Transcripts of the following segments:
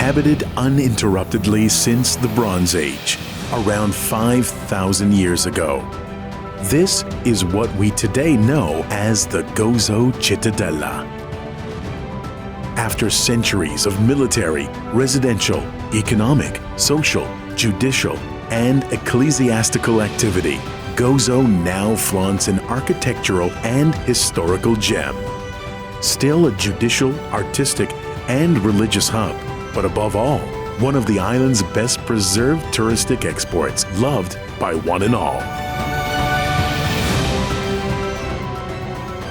inhabited uninterruptedly since the Bronze Age, around 5,000 years ago. This is what we today know as the Gozo Cittadella. After centuries of military, residential, economic, social, judicial, and ecclesiastical activity, Gozo now flaunts an architectural and historical gem. Still a judicial, artistic, and religious hub, but above all, one of the island's best preserved touristic exports, loved by one and all.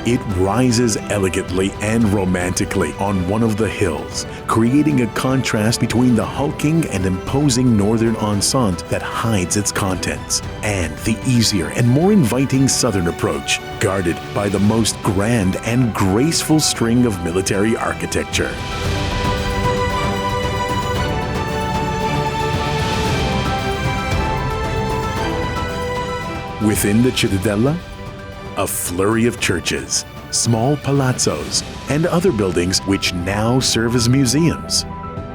It rises elegantly and romantically on one of the hills, creating a contrast between the hulking and imposing northern enceinte that hides its contents, and the easier and more inviting southern approach, guarded by the most grand and graceful string of military architecture. Within the Cittadella, a flurry of churches, small palazzos, and other buildings which now serve as museums.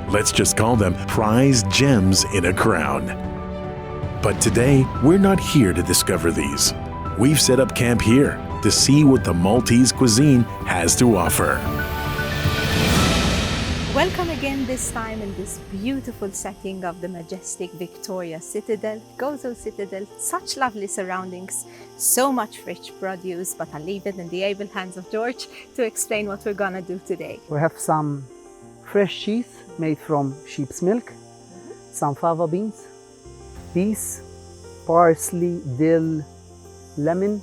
Let's just call them prized gems in a crown. But today, we're not here to discover these. We've set up camp here to see what the Maltese cuisine has to offer. Welcome again, this time in this beautiful setting of the majestic Victoria Citadel, Gozo Citadel. Such lovely surroundings, so much rich produce, but I'll leave it in the able hands of George to explain what we're gonna do today. We have some fresh cheese made from sheep's milk, some fava beans, peas, parsley, dill, lemon.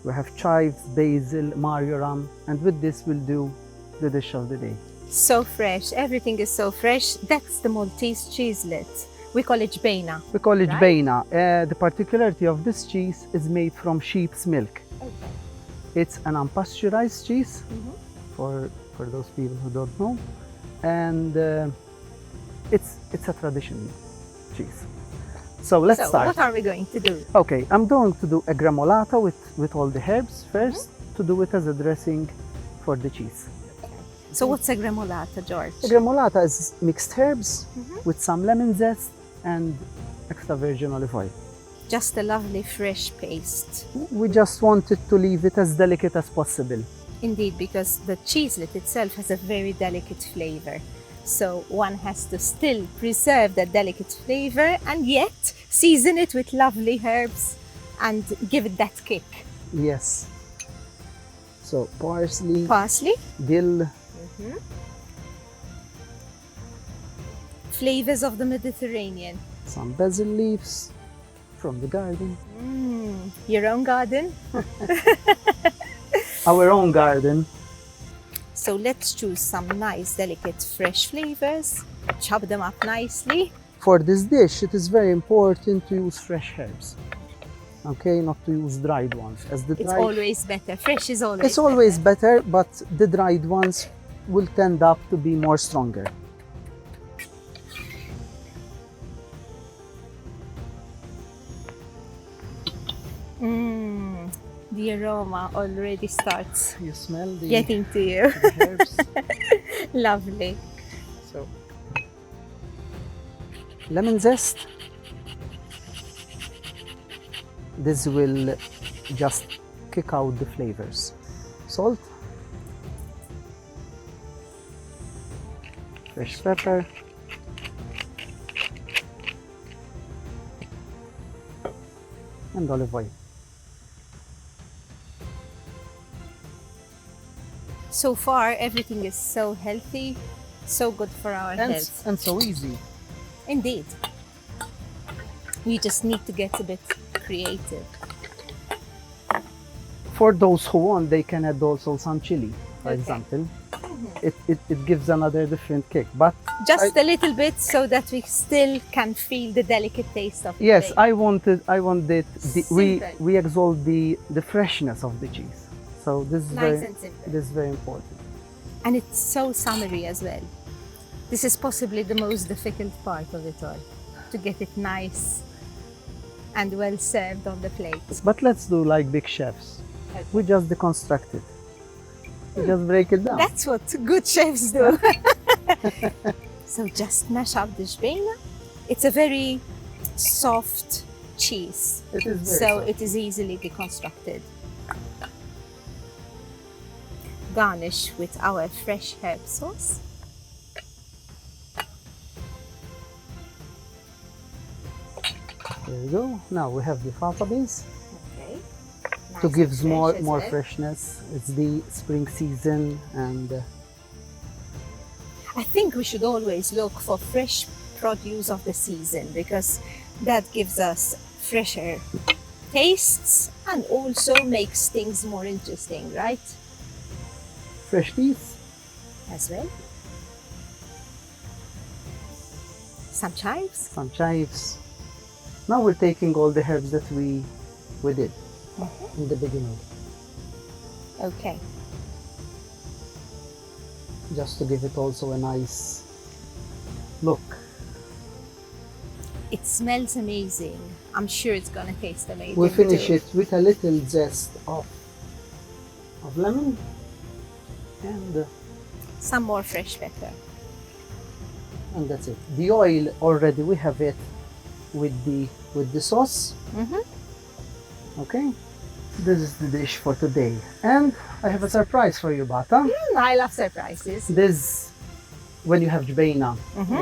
We have chives, basil, marjoram, and with this we'll do the dish of the day. So fresh, everything is so fresh. That's the Maltese cheeselet. We call it jbejna. We call it right? jbejna. The particularity of this cheese is made from sheep's milk. Okay. It's an unpasteurized cheese, for those people who don't know, and it's a traditional cheese. So let's start. What are we going to do? Okay, I'm going to do a gremolata with all the herbs first, to do it as a dressing for the cheese. So what's a gremolata, George? A gremolata is mixed herbs with some lemon zest and extra virgin olive oil. Just a lovely fresh paste. We just wanted to leave it as delicate as possible. Indeed, because the cheeselet itself has a very delicate flavor. So one has to still preserve that delicate flavor and yet season it with lovely herbs and give it that kick. Yes. So parsley, dill, flavors of the Mediterranean. some basil leaves from the garden. Your own garden? Our own garden. So let's choose some nice, delicate, fresh flavors, chop them up nicely. For this dish, it is very important to use fresh herbs. Okay, not to use dried ones. As the It's always better. Fresh is always It's always better, but the dried ones will tend up to be more stronger. The aroma already starts You smell the getting to you. the herbs. Lovely. So, lemon zest. This will just kick out the flavors. Salt, fresh pepper, and olive oil. So far, everything is so healthy, so good for our health. And so easy. Indeed. You just need to get a bit creative. For those who want, they can add also some chili, for Okay. example. It gives another different kick. But Just a little bit so that we still can feel the delicate taste of the yes, bacon. I wanted we Simple. exalt the freshness of the cheese. So this is Nice and simple. this is very important. And it's so summery as well. This is possibly the most difficult part of it all, to get it nice and well served on the plate. But let's do like big chefs. We just deconstruct it. We just break it down. That's what good chefs do. So just mash up the jbena. It's a very soft cheese, It is very so soft. it is easily deconstructed. Garnish with our fresh herb sauce. There we go. Now we have the fava beans Okay. to Nice give and more fresh as more well. freshness. It's the spring season, and I think we should always look for fresh produce of the season because that gives us fresher tastes and also makes things more interesting, right? fresh peas. As well. Some chives. Some chives. Now we're taking all the herbs that we did in the beginning, Okay. just to give it also a nice look. It smells amazing. I'm sure it's gonna taste amazing. We'll finish too. it with a little zest of lemon and Some more fresh pepper. that's it. The oil already we have it with the sauce. Okay, this is the dish for today, and I have a surprise for you, Bata. I love surprises. This, when you have jbena,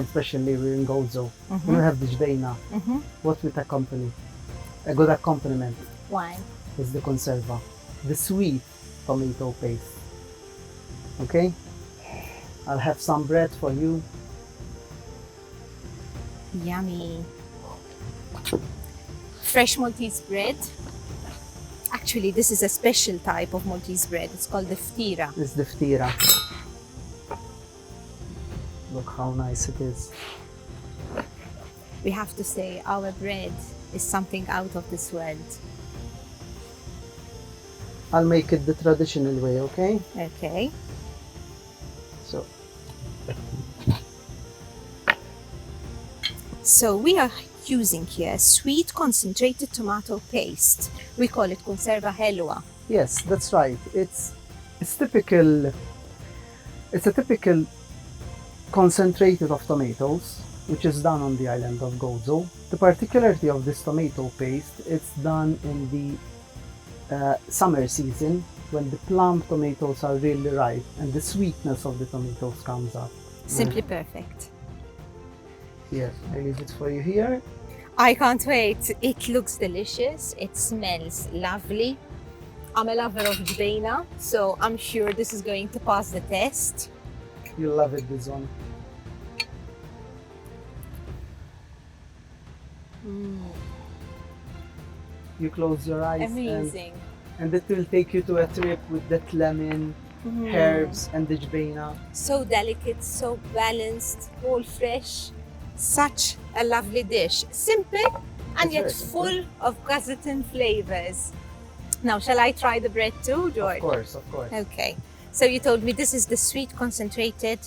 especially we're in Gozo, when you have the jbena, what would accompany? A good accompaniment Wine. is the conserva, the sweet tomato paste. Okay, I'll have some bread for you. Yummy. Fresh Maltese bread. Actually, this is a special type of Maltese bread. It's called the ftira. This is the ftira. Look how nice it is. We have to say our bread is something out of this world. I'll make it the traditional way, okay? Okay. So, So we are using here sweet concentrated tomato paste. We call it conserva helwa. yes, that's right. It's typical. It's a typical concentrated of tomatoes, which is done on the island of Gozo. The particularity of this tomato paste, it's done in the summer season when the plum tomatoes are really ripe and the sweetness of the tomatoes comes up. Simply perfect. Yes, I leave it for you here. I can't wait. It looks delicious. It smells lovely. I'm a lover of jbena, so I'm sure this is going to pass the test. You'll love it, this one. You close your eyes Amazing. and it will take you to a trip with that lemon, herbs and the jbena. So delicate, so balanced, all fresh. Such a lovely dish. Simple and It's yet very simple. full of Gazetan flavors. Now, shall I try the bread too, George? Of course, of course. Okay. So you told me this is the sweet concentrated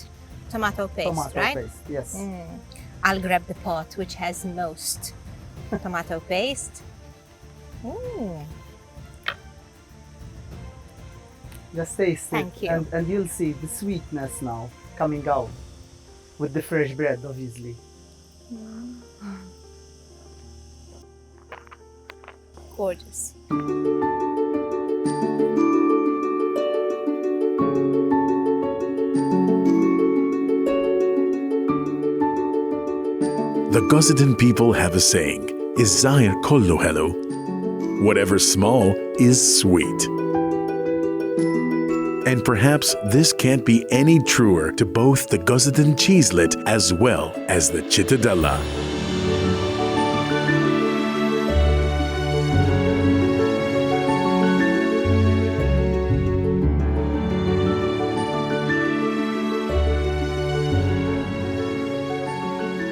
tomato paste, Tomato right? paste, yes. I'll grab the pot which has most tomato paste. Just taste Thank it, you. and you'll see the sweetness now coming out with the fresh bread, obviously. Gorgeous. The Gozidan people have a saying, "Izzayir kollu helu." Whatever small is sweet. And perhaps this can't be any truer to both the Gozidan cheeselet as well as the Cittadella.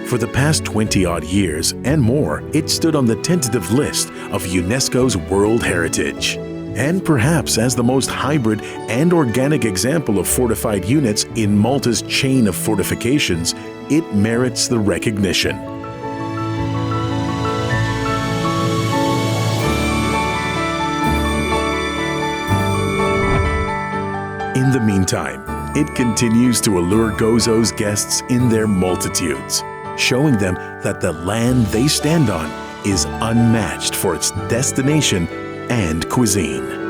For the past 20-odd years and more, it stood on the tentative list of UNESCO's World Heritage. And perhaps as the most hybrid and organic example of fortified units in Malta's chain of fortifications, it merits the recognition. In the meantime, It continues to allure Gozo's guests in their multitudes, showing them that the land they stand on is unmatched for its destination and cuisine.